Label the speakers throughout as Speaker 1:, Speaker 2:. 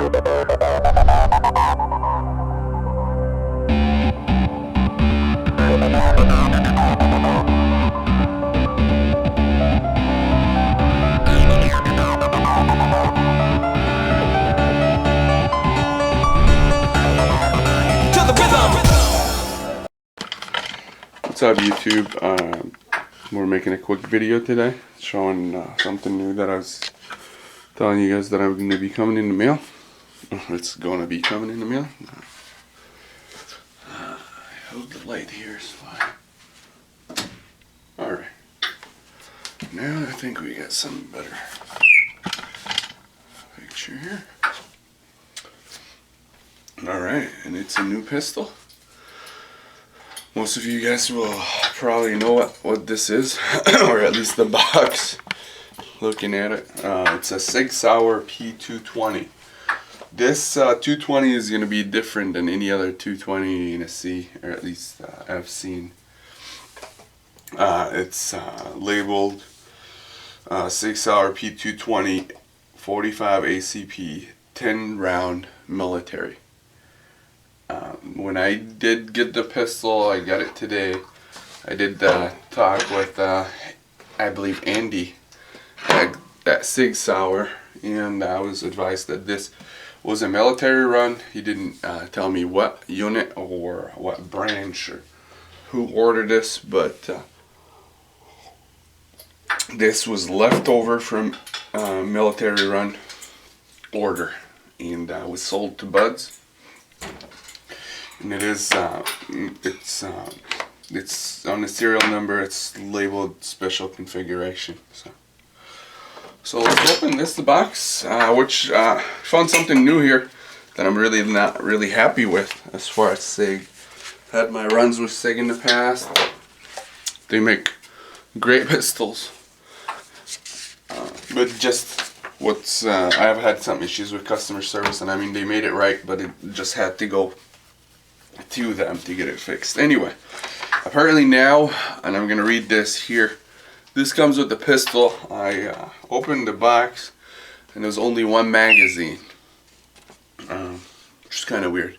Speaker 1: What's up, YouTube? We're making a quick video today showing something new that I was telling you guys that I'm going to be coming in the mail. It's going to be coming in the mail. I hope the light here is fine. Alright. Now I think we got something better. Picture here. Alright, and it's a new pistol. Most of you guys will probably know what this is, or at least the box. Looking at it, it's a Sig Sauer P220. This 220 is going to be different than any other 220 in a C, or at least I've seen. It's labeled Sig Sauer P220 45 ACP 10 round military. When I did get the pistol, I got it today. I did talk with, I believe, Andy at Sig Sauer, and I was advised that this was a military run. He didn't tell me what unit or what branch or who ordered this, but this was left over from military run order, and was sold to Buds. And it is, it's on the serial number. It's labeled special configuration. So let's open the box. Which found something new here that I'm really not really happy with as far as Sig. Had my runs with Sig in the past. They make great pistols, but just what's I've had some issues with customer service, and I mean they made it right, but it just had to go to them to get it fixed. Anyway, apparently now, and I'm gonna read this here, this comes with the pistol. I opened the box and there's only one magazine, which is kind of weird.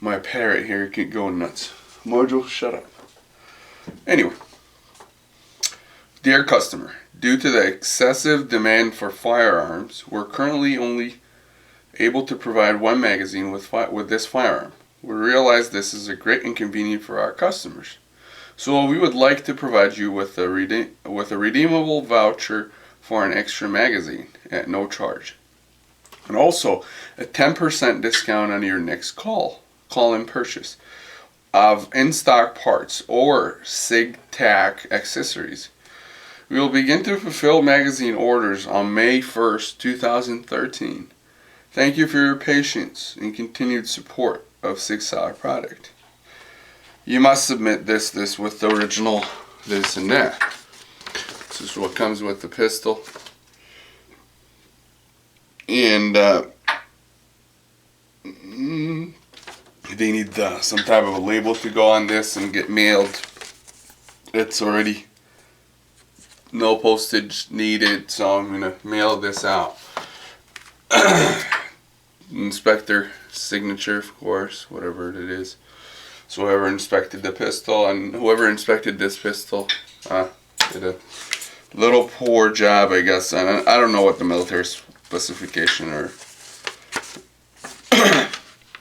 Speaker 1: My parrot here keep going nuts. Mojo, shut up. Anyway, dear customer, due to the excessive demand for firearms, we're currently only able to provide one magazine with this firearm. We realize this is a great inconvenience for our customers, so we would like to provide you with a redeemable voucher for an extra magazine at no charge, and also a 10% discount on your next call-in purchase of in-stock parts or Sig Tac accessories. We will begin to fulfill magazine orders on May 1st, 2013. Thank you for your patience and continued support of Sig Sauer product. You must submit this with the original this and that. This is what comes with the pistol, and they need some type of a label to go on this and get mailed. It's already no postage needed, so I'm gonna mail this out. Inspector signature, of course, whatever it is. So whoever inspected the pistol and whoever inspected this pistol did a little poor job, I guess. And I don't know what the military specification or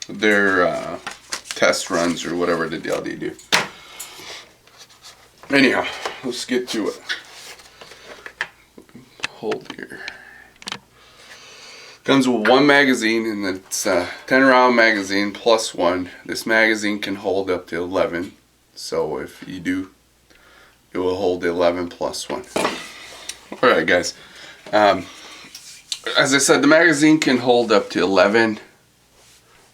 Speaker 1: their test runs or whatever the deal they do. Anyhow, let's get to it. Hold here. Comes with one magazine, and it's a 10 round magazine plus one. This magazine can hold up to 11, so if you do, it will hold 11 plus one. Alright guys, as I said, the magazine can hold up to 11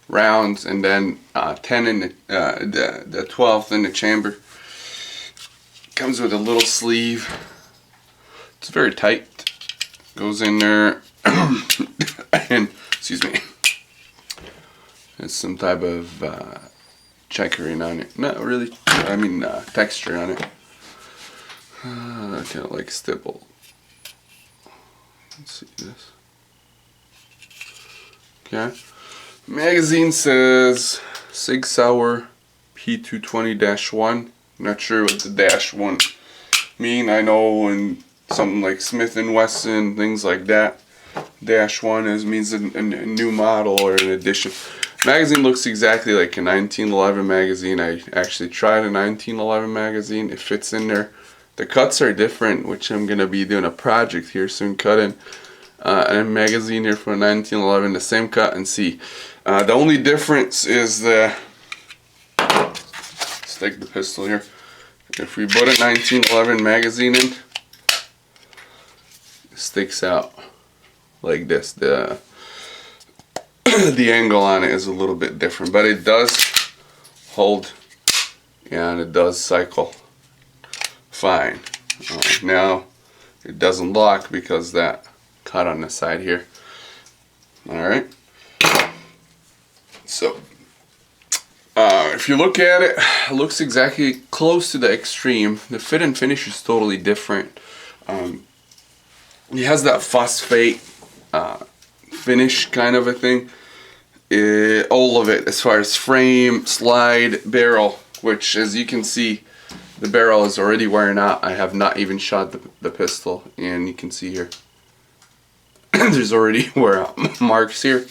Speaker 1: rounds, and then 10 in the 12th in the chamber. Comes with a little sleeve. It's very tight. Goes in there. And excuse me, there's some type of checkering on it. Not really, I mean texture on it. Kind of like stipple. Let's see this. Okay. Magazine says Sig Sauer P220-1. Not sure what the -1 mean. I know in something like Smith & Wesson, things like that, -1 means a new model or an edition. Magazine looks exactly like a 1911 magazine. I actually tried a 1911 magazine. It fits in there. The cuts are different, which I'm going to be doing a project here soon, cutting a magazine here from 1911, the same cut and see. The only difference is let's take the pistol here. If we put a 1911 magazine in, it sticks out like this. The angle on it is a little bit different, but it does hold and it does cycle fine. Now it doesn't lock because that cut on the side here. Alright, so if you look at it, it looks exactly close to the Extreme. The fit and finish is totally different. It has that phosphate finish kind of a thing. All of it, as far as frame, slide, barrel, which as you can see, the barrel is already wearing out. I have not even shot the pistol, and you can see here there's already wear out marks here.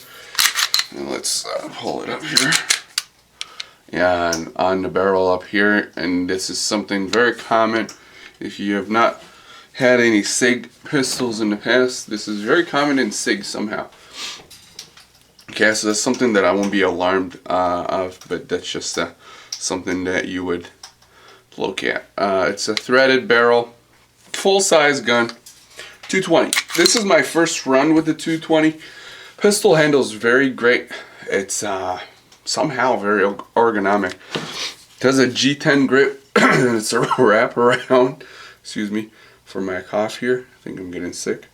Speaker 1: And let's pull it up here. Yeah, and on the barrel up here, and this is something very common if you have not had any Sig pistols in the past. This is very common in Sig somehow. Okay, so that's something that I won't be alarmed of, but that's just something that you would look at. It's a threaded barrel, full-size gun, 220. This is my first run with the 220. Pistol handles very great. It's somehow very ergonomic. It has a G10 grip. It's a wrap around. Excuse me for my cough here. I think I'm getting sick.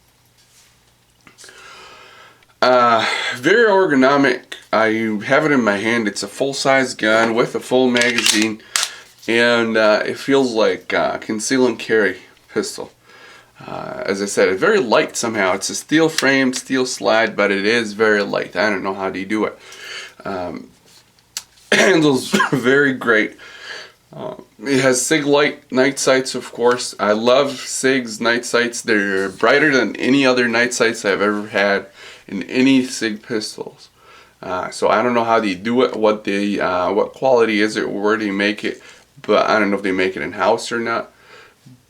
Speaker 1: Very ergonomic. I have it in my hand. It's a full-size gun with a full magazine, and it feels like a conceal and carry pistol. As I said, it's very light somehow. It's a steel frame, steel slide, but it is very light. I don't know how they do it. Handles very great. It has Sig light night sights, of course. I love Sig's night sights. They're brighter than any other night sights I've ever had in any Sig pistols. So I don't know how they do it, what quality is it, where they make it, but I don't know if they make it in-house or not.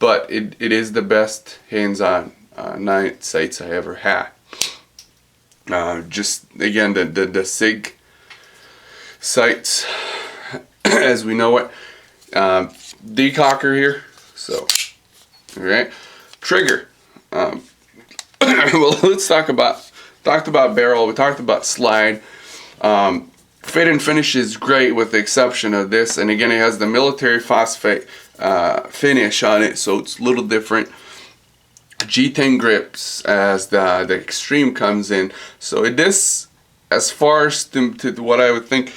Speaker 1: But it is the best hands-on night sights I ever had. Just again, the Sig sights as we know it. Decocker here. So, alright. Trigger. Well, let's talked about barrel. We talked about slide. Fit and finish is great with the exception of this. And again, it has the military phosphate finish on it, so it's a little different. G10 grips as the Extreme comes in. So it is, as far as to what I would think,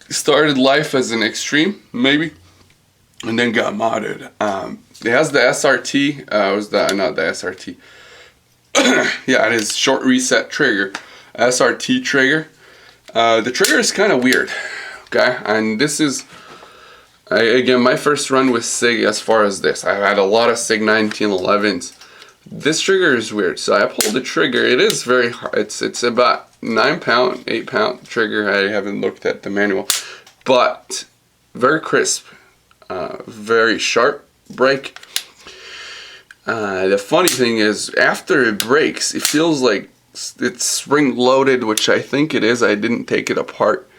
Speaker 1: started life as an Extreme, maybe, and then got modded. It has the SRT. Not the SRT. Yeah, it is short reset trigger, SRT trigger. The trigger is kind of weird. Okay, and this is again my first run with Sig. As far as this, I've had a lot of Sig 1911s. This trigger is weird. So I pulled the trigger. It is very hard. It's about 9-pound, 8-pound trigger. I haven't looked at the manual, but very crisp, very sharp break. The funny thing is, after it breaks, it feels like it's spring loaded, which I think it is. I didn't take it apart.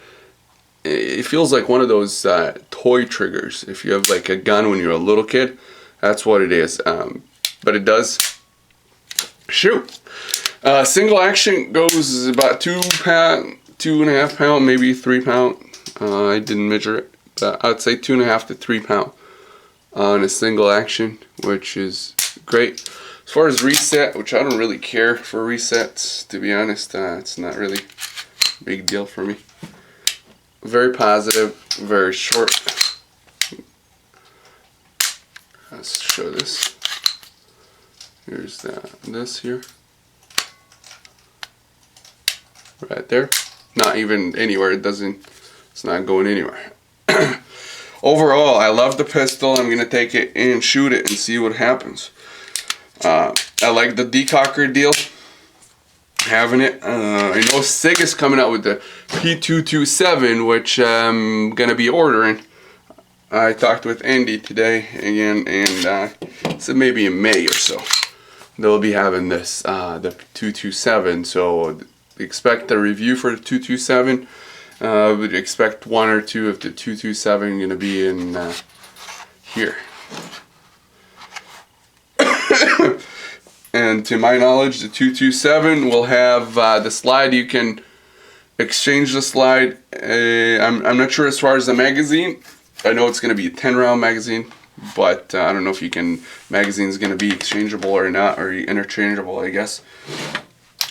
Speaker 1: It feels like one of those toy triggers. If you have like a gun when you're a little kid, that's what it is. But it does shoot. Single action goes about 2 pound, 2.5 pound, maybe 3 pound. I didn't measure it, but I'd say 2.5 to 3 pound on a single action, which is great. As far as reset, which I don't really care for resets, to be honest, it's not really a big deal for me. Very positive, very short. Let's show this. Here's this here. right there. Not even anywhere. It's not going anywhere. Overall, I love the pistol. I'm going to take it and shoot it and see what happens. I like the decocker deal. Having it. I know Sig is coming out with the P227, which I'm going to be ordering. I talked with Andy today again, and said maybe in May or so they'll be having this, the 227. So expect a review for the 227. Would expect one or two of the 227 going to be in here. And to my knowledge, the 227 will have the slide. You can exchange the slide. I'm not sure as far as the magazine. I know it's going to be a 10-round magazine, but I don't know if magazine is going to be exchangeable or not, or interchangeable, I guess.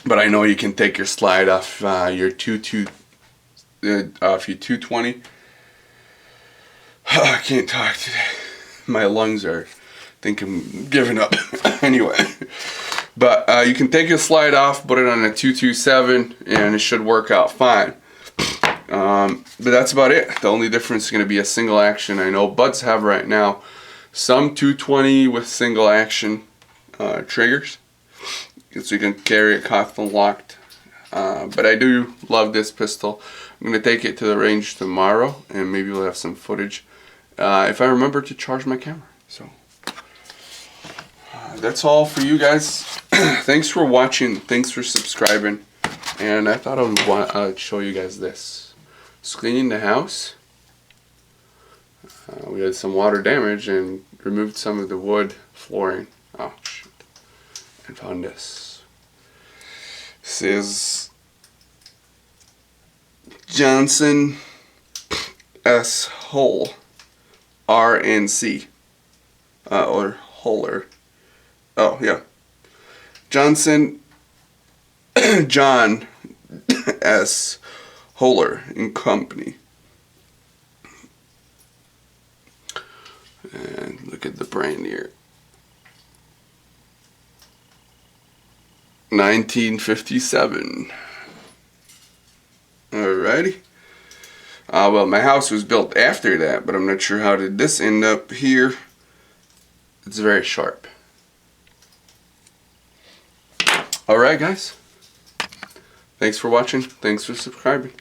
Speaker 1: But I know you can take your slide off your 220. I can't talk today. My lungs are, I think I'm giving up. Anyway, but you can take your slide off, put it on a 227, and it should work out fine. But that's about it. The only difference is going to be a single action. I know Buds have right now some 220 with single action triggers, so you can carry it cocked and locked. But I do love this pistol. I'm going to take it to the range tomorrow, and maybe we'll have some footage if I remember to charge my camera. So that's all for you guys. Thanks for watching. Thanks for subscribing. And I thought I would show you guys this. Just cleaning the house. We had some water damage and removed some of the wood flooring. Oh, shit. And found this. This is Johnson S. Hull. RNC. Or Huller. Oh, yeah. John S. Huller and Company. And look at the brand here. 1957. Alrighty. Well, my house was built after that, but I'm not sure how did this end up here. It's very sharp. Alright, guys. Thanks for watching. Thanks for subscribing.